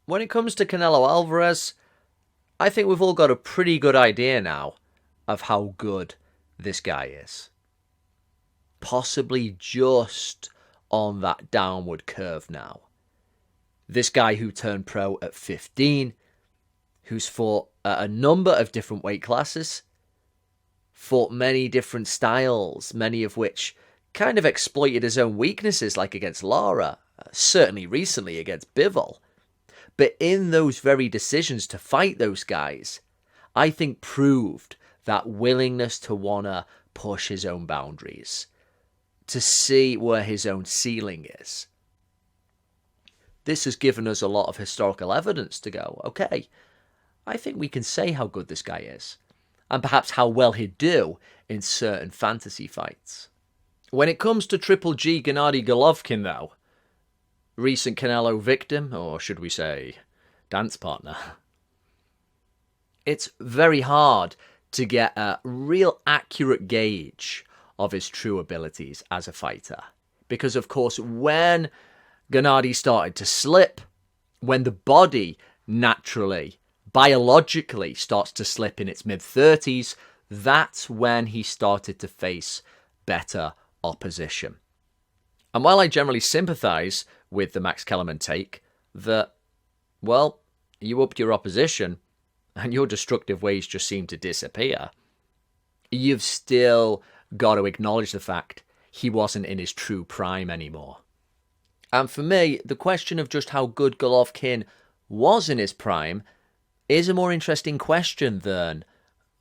When it comes to Canelo Alvarez, I think we've all got a pretty good idea now of how good this guy is. Possibly just on that downward curve now. This guy who turned pro at 15, who's fought at a number of different weight classes, fought many different styles, many of which kind of exploited his own weaknesses, like against Lara, certainly recently against Bivol. But in those very decisions to fight those guys, I think proved that willingness to want to push his own boundaries, to see where his own ceiling is. This has given us a lot of historical evidence to go, okay, I think we can say how good this guy is, and perhaps how well he'd do in certain fantasy fights. When it comes to Triple G Gennady Golovkin, though, recent Canelo victim, or should we say, dance partner, it's very hard to get a real accurate gauge of his true abilities as a fighter. Because, of course, when Gennady started to slip, when the body naturally, biologically starts to slip in its mid-30s, that's when he started to face better opposition. And while I generally sympathise with the Max Kellerman take that, well, you upped your opposition and your destructive ways just seem to disappear, you've still got to acknowledge the fact he wasn't in his true prime anymore. And for me, the question of just how good Golovkin was in his prime is a more interesting question than,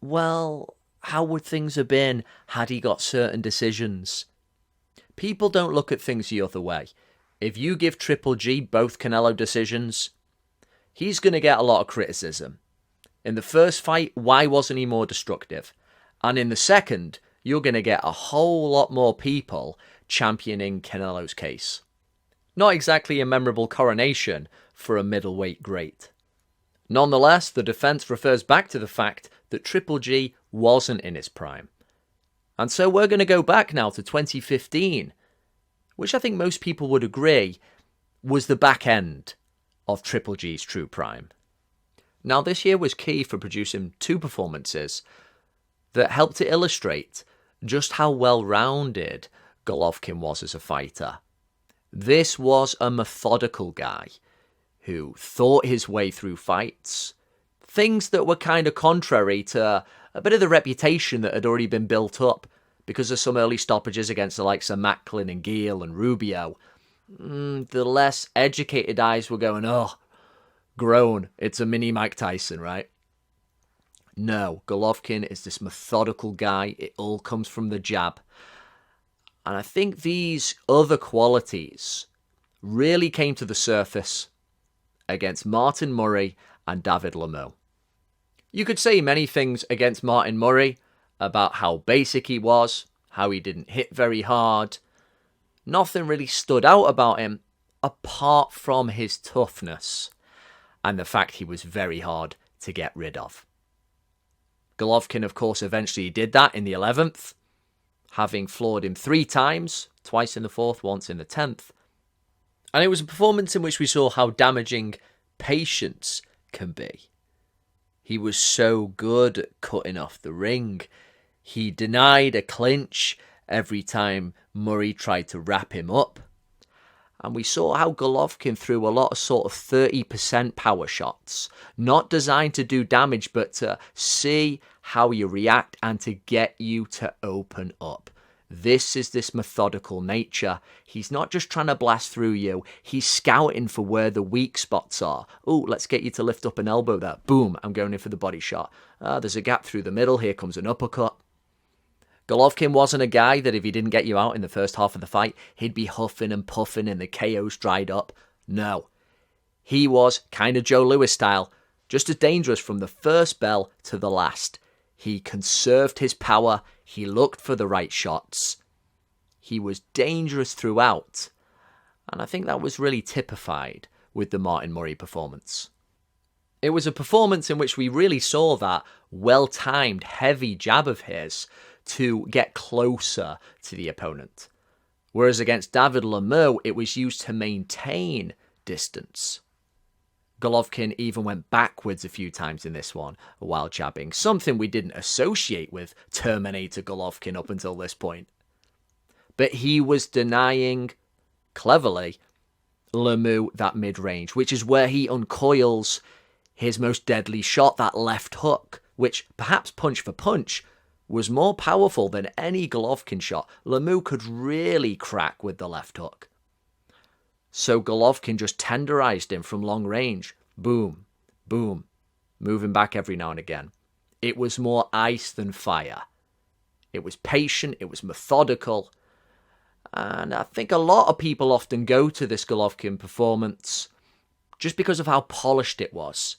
well, how would things have been had he got certain decisions? People don't look at things the other way. If you give Triple G both Canelo decisions, he's going to get a lot of criticism. In the first fight, why wasn't he more destructive? And in the second, you're going to get a whole lot more people championing Canelo's case. Not exactly a memorable coronation for a middleweight great. Nonetheless, the defense refers back to the fact that Triple G wasn't in his prime. And so we're going to go back now to 2015, which I think most people would agree was the back end of Triple G's true prime. Now, this year was key for producing two performances that helped to illustrate just how well-rounded Golovkin was as a fighter. This was a methodical guy who thought his way through fights, things that were kind of contrary to a bit of the reputation that had already been built up because of some early stoppages against the likes of Macklin and Giel and Rubio. The less educated eyes were going, oh, grown, it's a mini Mike Tyson, right? No, Golovkin is this methodical guy. It all comes from the jab. And I think these other qualities really came to the surface against Martin Murray and David Lemieux. You could say many things against Martin Murray about how basic he was, how he didn't hit very hard. Nothing really stood out about him apart from his toughness and the fact he was very hard to get rid of. Golovkin, of course, eventually did that in the 11th, having floored him 3 times, twice in the 4th, once in the 10th. And it was a performance in which we saw how damaging patience can be. He was so good at cutting off the ring. He denied a clinch every time Murray tried to wrap him up. And we saw how Golovkin threw a lot of sort of 30% power shots, not designed to do damage, but to see how you react and to get you to open up. This is this methodical nature. He's not just trying to blast through you. He's scouting for where the weak spots are. Oh, let's get you to lift up an elbow there. Boom, I'm going in for the body shot. There's a gap through the middle. Here comes an uppercut. Golovkin wasn't a guy that if he didn't get you out in the first half of the fight, he'd be huffing and puffing and the KOs dried up. No. He was kind of Joe Louis style, just as dangerous from the first bell to the last. He conserved his power. He looked for the right shots. He was dangerous throughout. And I think that was really typified with the Martin Murray performance. It was a performance in which we really saw that well-timed, heavy jab of his to get closer to the opponent. Whereas against David Lemieux, it was used to maintain distance. Golovkin even went backwards a few times in this one while jabbing, something we didn't associate with Terminator Golovkin up until this point. But he was denying, cleverly, Lemieux that mid-range, which is where he uncoils his most deadly shot, that left hook, which, perhaps punch for punch, was more powerful than any Golovkin shot. Lemieux could really crack with the left hook. So Golovkin just tenderized him from long range. Boom, boom, moving back every now and again. It was more ice than fire. It was patient, it was methodical. And I think a lot of people often go to this Golovkin performance just because of how polished it was.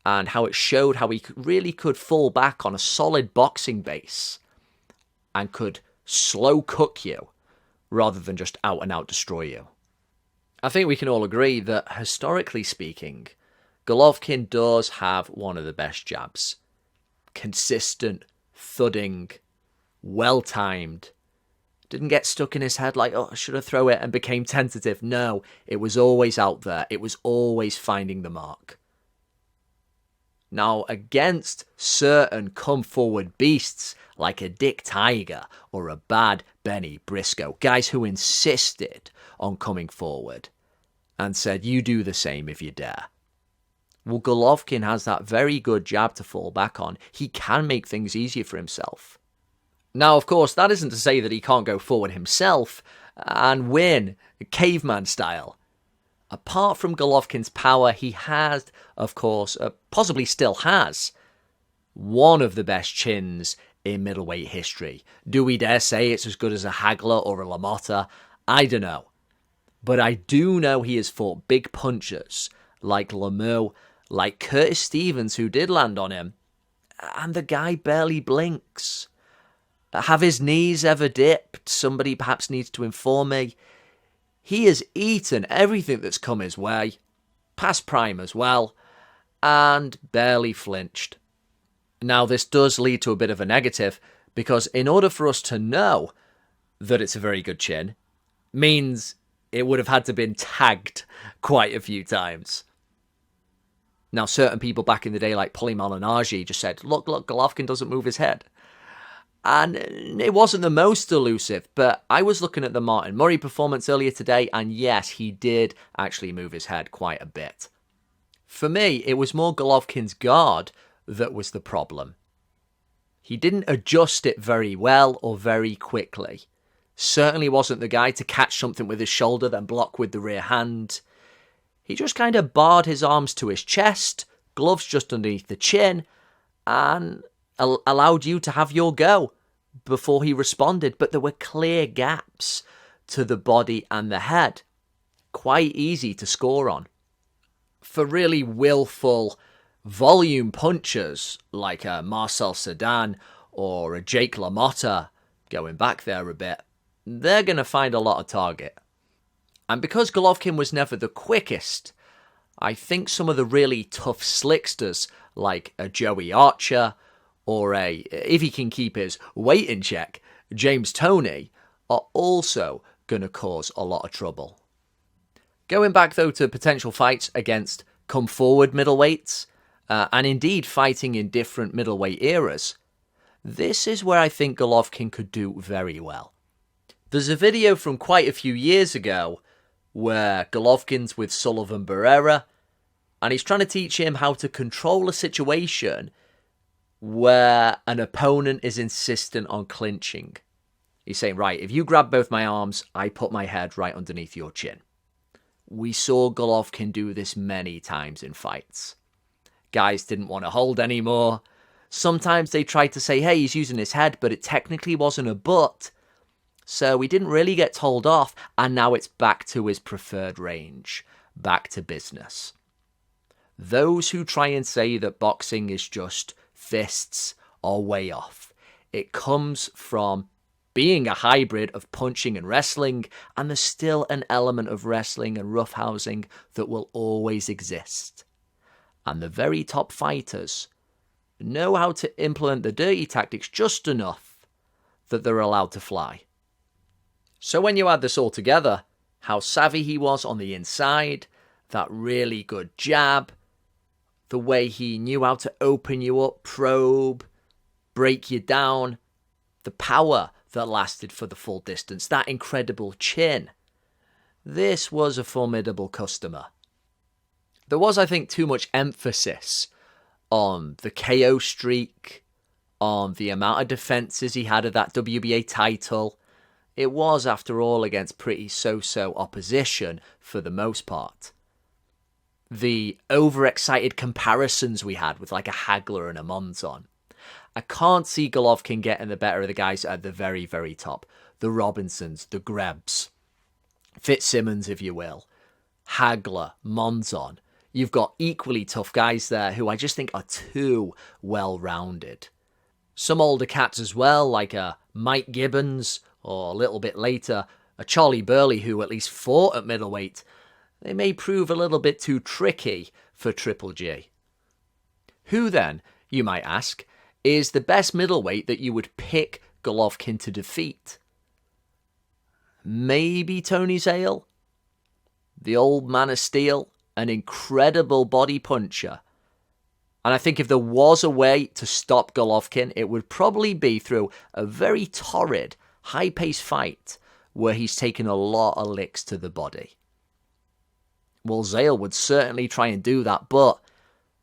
And how it showed how he really could fall back on a solid boxing base. And could slow cook you rather than just out and out destroy you. I think we can all agree that, historically speaking, Golovkin does have one of the best jabs. Consistent, thudding, well-timed. Didn't get stuck in his head like, oh, should I throw it, and became tentative. No, it was always out there. It was always finding the mark. Now, against certain come-forward beasts like a Dick Tiger or a bad Benny Briscoe, guys who insisted on coming forward and said, you do the same if you dare. Well, Golovkin has that very good jab to fall back on. He can make things easier for himself. Now, of course, that isn't to say that he can't go forward himself and win, caveman style. Apart from Golovkin's power, he has, of course, possibly still has, one of the best chins in middleweight history. Do we dare say it's as good as a Hagler or a LaMotta? I don't know. But I do know he has fought big punchers like Lemieux, like Curtis Stevens, who did land on him. And the guy barely blinks. Have his knees ever dipped? Somebody perhaps needs to inform me. He has eaten everything that's come his way, past prime as well, and barely flinched. Now, this does lead to a bit of a negative, because in order for us to know that it's a very good chin, means it would have had to have been tagged quite a few times. Now, certain people back in the day, like Paulie Malignaggi, just said, look, Golovkin doesn't move his head. And it wasn't the most elusive, but I was looking at the Martin Murray performance earlier today, and yes, he did actually move his head quite a bit. For me, it was more Golovkin's guard that was the problem. He didn't adjust it very well or very quickly. Certainly wasn't the guy to catch something with his shoulder, then block with the rear hand. He just kind of barred his arms to his chest, gloves just underneath the chin, and allowed you to have your go before he responded. But there were clear gaps to the body and the head. Quite easy to score on. For really willful volume punchers like a Marcel Cerdan or a Jake LaMotta, going back there a bit, they're going to find a lot of target. And because Golovkin was never the quickest, I think some of the really tough slicksters like a Joey Archer or if he can keep his weight in check, James Toney, are also going to cause a lot of trouble. Going back, though, to potential fights against come-forward middleweights, and indeed fighting in different middleweight eras, this is where I think Golovkin could do very well. There's a video from quite a few years ago where Golovkin's with Sullivan Barrera, and he's trying to teach him how to control a situation where an opponent is insistent on clinching. He's saying, right, if you grab both my arms, I put my head right underneath your chin. We saw Golovkin do this many times in fights. Guys didn't want to hold anymore. Sometimes they tried to say, hey, he's using his head, but it technically wasn't a butt. So he didn't really get told off, and now it's back to his preferred range. Back to business. Those who try and say that boxing is just fists are way off. It comes from being a hybrid of punching and wrestling, and there's still an element of wrestling and roughhousing that will always exist. And the very top fighters know how to implement the dirty tactics just enough that they're allowed to fly. So when you add this all together, how savvy he was on the inside, that really good jab, the way he knew how to open you up, probe, break you down, the power that lasted for the full distance, that incredible chin. This was a formidable customer. There was, I think, too much emphasis on the KO streak, on the amount of defenses he had of that WBA title. It was, after all, against pretty so-so opposition for the most part. The overexcited comparisons we had with like a Hagler and a Monzon. I can't see Golovkin getting the better of the guys at the very, very top. The Robinsons, the Grebs, Fitzsimmons, if you will, Hagler, Monzon. You've got equally tough guys there who I just think are too well-rounded. Some older cats as well, like a Mike Gibbons, or a little bit later, a Charlie Burley who at least fought at middleweight. They may prove a little bit too tricky for Triple G. Who then, you might ask, is the best middleweight that you would pick Golovkin to defeat? Maybe Tony Zale? The old man of steel? An incredible body puncher. And I think if there was a way to stop Golovkin, it would probably be through a very torrid, high-paced fight where he's taken a lot of licks to the body. Well, Zale would certainly try and do that, but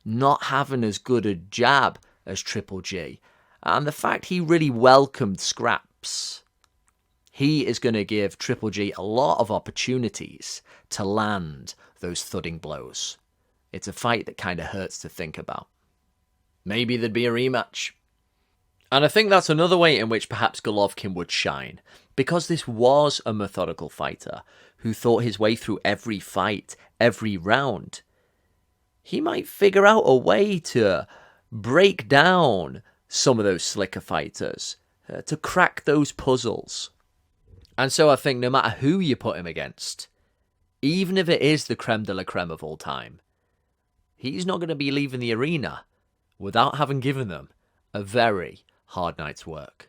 not having as good a jab as Triple G, and the fact he really welcomed scraps, he is going to give Triple G a lot of opportunities to land those thudding blows. It's a fight that kind of hurts to think about. Maybe there'd be a rematch. And I think that's another way in which perhaps Golovkin would shine, because this was a methodical fighter who thought his way through every fight, every round. He might figure out a way to break down some of those slicker fighters, to crack those puzzles. And so I think no matter who you put him against, even if it is the creme de la creme of all time, he's not going to be leaving the arena without having given them a very hard night's work.